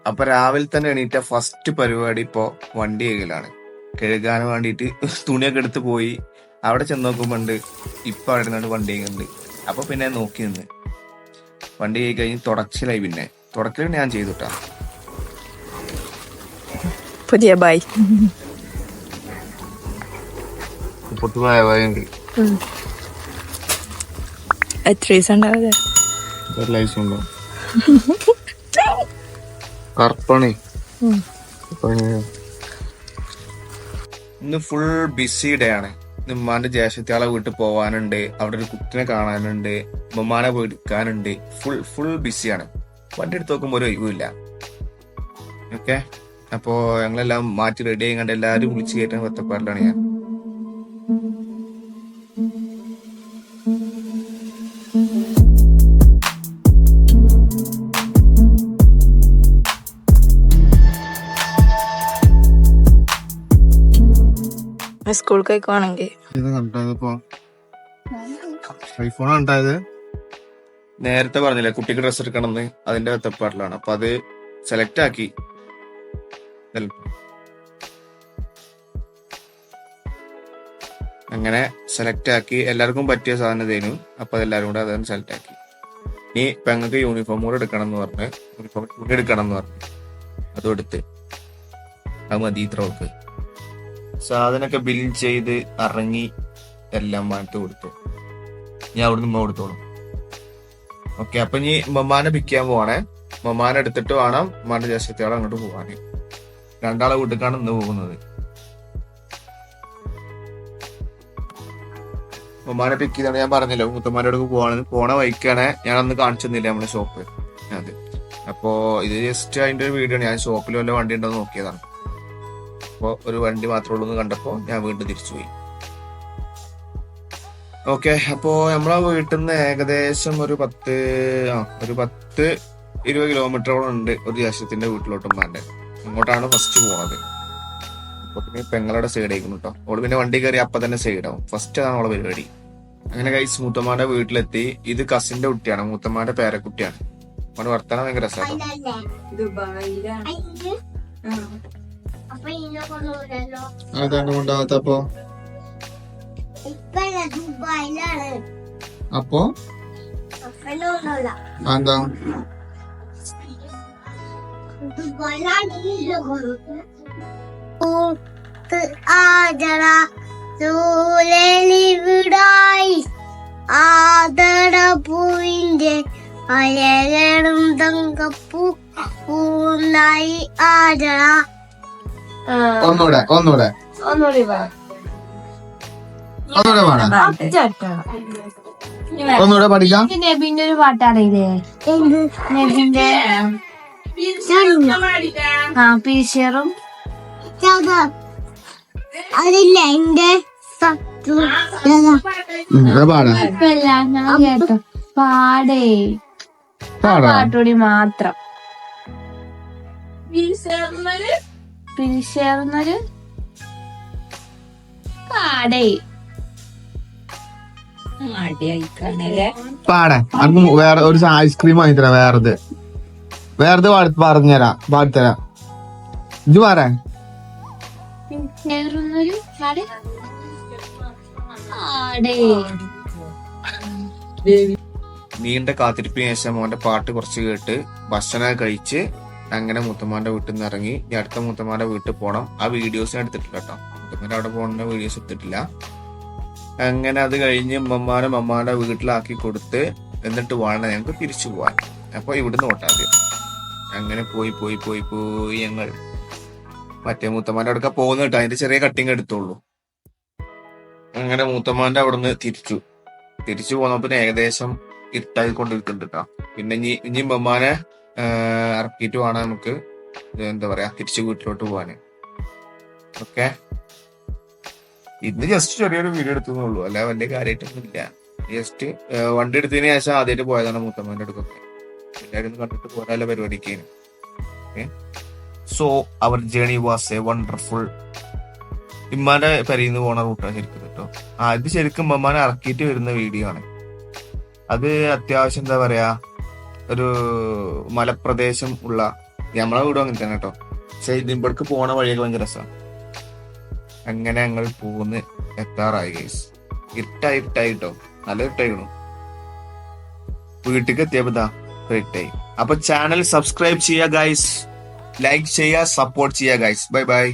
അപ്പൊ രാവിലെ തന്നെ എണീറ്റ ഫസ്റ്റ് പരിപാടി ഇപ്പോ വണ്ടി കഴുകലാണ്. കഴുകാൻ വേണ്ടിയിട്ട് തുണിയൊക്കെ എടുത്ത് പോയി. അവിടെ ചെന്ന് നോക്കുമ്പോണ്ട് ഇപ്പൊ അവിടെ നിന്നാണ് വണ്ടി കഴുകുന്നുണ്ട്. അപ്പൊ പിന്നെ നോക്കി നിന്ന് വണ്ടി കഴുകി കഴിഞ്ഞ് തുടച്ചിലായി. പിന്നെ തുടക്കൽ ഞാൻ ചെയ്തുട്ടാ. പുതിയ ബായ് പൊട്ടുപോയുണ്ട്. എത്ര ദിവസം ഉണ്ടാവില്ല കർപ്പണി. ഇന്ന് ഫുൾ ബിസി ഡേ ആണ്. ഉമ്മാന്റെ ജ്യേഷ്ഠത്തിയാളെ വീട്ടിൽ പോവാനുണ്ട്, അവിടെ ഒരു കുട്ടിനെ കാണാനുണ്ട്, ഉമ്മാനെ പോയി എടുക്കാനുണ്ട്. ഫുൾ ബിസിയാണ്. വണ്ടി എടുത്ത് നോക്കുമ്പോ ഒരു ഒഴിവില്ല. ഓക്കെ, അപ്പോ ഞങ്ങളെല്ലാം മാറ്റി റെഡി ആയി കണ്ട് എല്ലാരും വിളിച്ചു കയറ്റാൻ ഒറ്റപ്പാടിലാണ് ഞാൻ. സ്കൂളിലേക്ക് ആണെങ്കിൽ ഐഫോൺ ഉണ്ടായത് നേരത്തെ പറഞ്ഞില്ലേ കുട്ടിക്ക് ഡ്രസ് എടുക്കണമെന്ന്, അതിന്റെ ഒറ്റപ്പാടിലാണ്. അപ്പൊ അത് സെലക്ട് ആക്കി. അങ്ങനെ സെലക്ട് ആക്കി എല്ലാവർക്കും പറ്റിയ സാധനം തേനു. അപ്പൊ അതെല്ലാരും കൂടെ അതാണ് സെലക്ട് ആക്കി. ഇനി പെങ്ങൾക്ക് യൂണിഫോം കൂടെ എടുക്കണം എന്ന് പറഞ്ഞ്, യൂണിഫോം തുണി എടുക്കണം എന്ന് പറഞ്ഞു. അതും എടുത്ത്. അത് മതി ഇത്രയൊക്കെ. സാധനമൊക്കെ ബിൽ ചെയ്ത് ഇറങ്ങി എല്ലാം മാറ്റി കൊടുത്തു. ഞാൻ അവിടുന്ന് ഉമ്മ കൊടുത്തോളും. ഓക്കെ, അപ്പൊ ഇനി മമ്മാനെ പിക്കാൻ പോവാണേ. മമ്മാനെ എടുത്തിട്ട് വേണം ഉമ്മാന്റെ ജ്യേഷ്ഠത്തിയോടെ അങ്ങോട്ട് പോവാന്. രണ്ടാളെ വീട്ടിലേക്കാണ് ഇന്ന് പോകുന്നത്. മമ്മാനെ പിക്ക് ചെയ്താണ് ഞാൻ പറഞ്ഞല്ലോ. മുത്തമ്മാന്റെ അടുക്ക് പോവാണ്. പോണ വൈക്കാണ്. ഞാൻ അന്ന് കാണിച്ചെന്നില്ല നമ്മുടെ ഷോപ്പ്. അത് അപ്പോ ഇത് ജസ്റ്റ് അതിന്റെ ഒരു വീഡിയോ ആണ്. ഞാൻ ഷോപ്പിൽ വല്ല വണ്ടി ഉണ്ടോ നോക്കിയതാണ്. അപ്പോ ഒരു വണ്ടി മാത്രമേ ഉള്ളൂ എന്ന് കണ്ടപ്പോ ഞാൻ വീണ്ടും തിരിച്ചുപോയി. ഓക്കെ, അപ്പോ നമ്മളെ വീട്ടിൽ നിന്ന് ഏകദേശം ഒരു 10-20 കിലോമീറ്ററോളം ഉണ്ട് ഒരു ജ്യേഷ്ഠത്തിന്റെ വീട്ടിലോട്ടും മാൻ്റെ. അങ്ങോട്ടാണ് ഫസ്റ്റ് പോണത്. അപ്പൊ പിന്നെ പെങ്ങളുടെ സൈഡ് ആയിരിക്കുന്നു കേട്ടോ. അവള് പിന്നെ വണ്ടി കയറി അപ്പൊ തന്നെ സൈഡാവും. ഫസ്റ്റ് അതാണ് അവളെ പരിപാടി. അങ്ങനെ കൈസ് മൂത്തമ്മാന്റെ വീട്ടിലെത്തി. ഇത് കസിന്റെ കുട്ടിയാണ്, മൂത്തമ്മാന്റെ പേരക്കുട്ടിയാണ്. അവന് വർത്താനം ഭയങ്കര രസമാണ്. അതാണ് കൊണ്ടാവാത്തപ്പോ. അപ്പോ എന്താ ആദരപ്പൂവിന്റെ അയകളും തങ്കപ്പൂ പൂന്നായി ആദര. ഒന്നൂടെ ഒന്നൂടെ പഠിക്കാം. നബിന്റെ ഒരു പാട്ടറിയില്ലേ? നബിന്റെ പീച്ചറും അതില്ല എന്റെ കേട്ടോ പാട്ടോടി മാത്രം പിരിച്ചേർന്നൊരു പാടേ പാടെ. വേറെ ഒരു ഐസ്ക്രീം വാങ്ങിത്തരാ. വേറത് പറഞ്ഞുതരാം, പാടിത്തരാം. ഇത് പറയാൻ നീണ്ട കാത്തിരിപ്പിന് ശേഷം മോന്റെ പാട്ട് കുറച്ച് കേട്ട് ഭക്ഷണം കഴിച്ച് അങ്ങനെ മുത്തമ്മാന്റെ വീട്ടിൽ നിന്ന് ഇറങ്ങി. ഈ അടുത്ത മുത്തമ്മാന്റെ വീട്ടിൽ പോണം. ആ വീഡിയോസ് എടുത്തിട്ടില്ല കേട്ടോ. മുത്തമ്മാന്റെ അവിടെ പോകുന്ന വീഡിയോസ് എടുത്തിട്ടില്ല. അങ്ങനെ അത് കഴിഞ്ഞ് മമ്മാന്റെ വീട്ടിലാക്കി കൊടുത്ത് എന്നിട്ട് വേണം ഞങ്ങൾക്ക് തിരിച്ചു പോവാൻ. അപ്പൊ ഇവിടുന്ന് ഓട്ടാദ്യം അങ്ങനെ പോയി ഞങ്ങൾ മറ്റേ മൂത്തമ്മാന്റെ അവിടെ പോകുന്ന കേട്ടോ. അതിന്റെ ചെറിയ കട്ടിങ് എടുത്തോളൂ. അങ്ങനെ മൂത്തമ്മാന്റെ അവിടുന്ന് തിരിച്ചു പോന്നപ്പോ ഏകദേശം ഇരുട്ടായിക്കൊണ്ടിരിക്കുന്നുണ്ട് കേട്ടോ. പിന്നെ ഇനി മമ്മാനെ ഇറക്കിയിട്ട് വേണം നമുക്ക് എന്താ പറയാ തിരിച്ചു വീട്ടിലോട്ട് പോവാന്. ഓക്കെ, ഇന്ന് ജസ്റ്റ് ചെറിയൊരു വീഡിയോ എടുത്തുള്ളൂ, അല്ല വലിയ കാര്യമായിട്ടൊന്നും ഇല്ല. ജസ്റ്റ് വണ്ടി എടുത്തതിന് ശേഷം ആദ്യമായിട്ട് പോയതാണ് മൂത്തമ്മാന്റെ അടുക്കൊക്കെ. എല്ലാവരും കണ്ടിട്ട് പോരാല്ല പരിപാടിക്ക്. സോ അവർ ജേണി വാസ് എ വണ്ടർഫുൾ. ഇമ്മാന്റെ പെരയിന്ന് പോണ റൂട്ടാണ് ശരിക്കും കേട്ടോ. ഇത് ശരിക്കും ഉമ്മാനെ ഇറക്കിയിട്ട് വരുന്ന വീഡിയോ ആണ്. അത് അത്യാവശ്യം എന്താ പറയാ ഒരു മലപ്രദേശം ഉള്ള നമ്മളെ വീടും അങ്ങനെ തന്നെ കേട്ടോ. പക്ഷെ ഇതിമ്പടക്ക് പോണ വഴിയൊക്കെ ഭയങ്കര രസമാണ്. അങ്ങനെ ഞങ്ങൾ പോന്ന് എത്താറായി ഗൈസ്. ഇരുട്ടായിട്ടോ, നല്ല ഇരുട്ടായിക്കണു. വീട്ടിലേക്ക് എത്തിയപ്പോ ഇരുട്ടായി. അപ്പൊ ചാനൽ സബ്സ്ക്രൈബ് ചെയ്യുക ഗൈസ്, ലൈക്ക് ചെയ്യുക, സപ്പോർട്ട് ചെയ്യുക ഗൈസ്. Bye bye.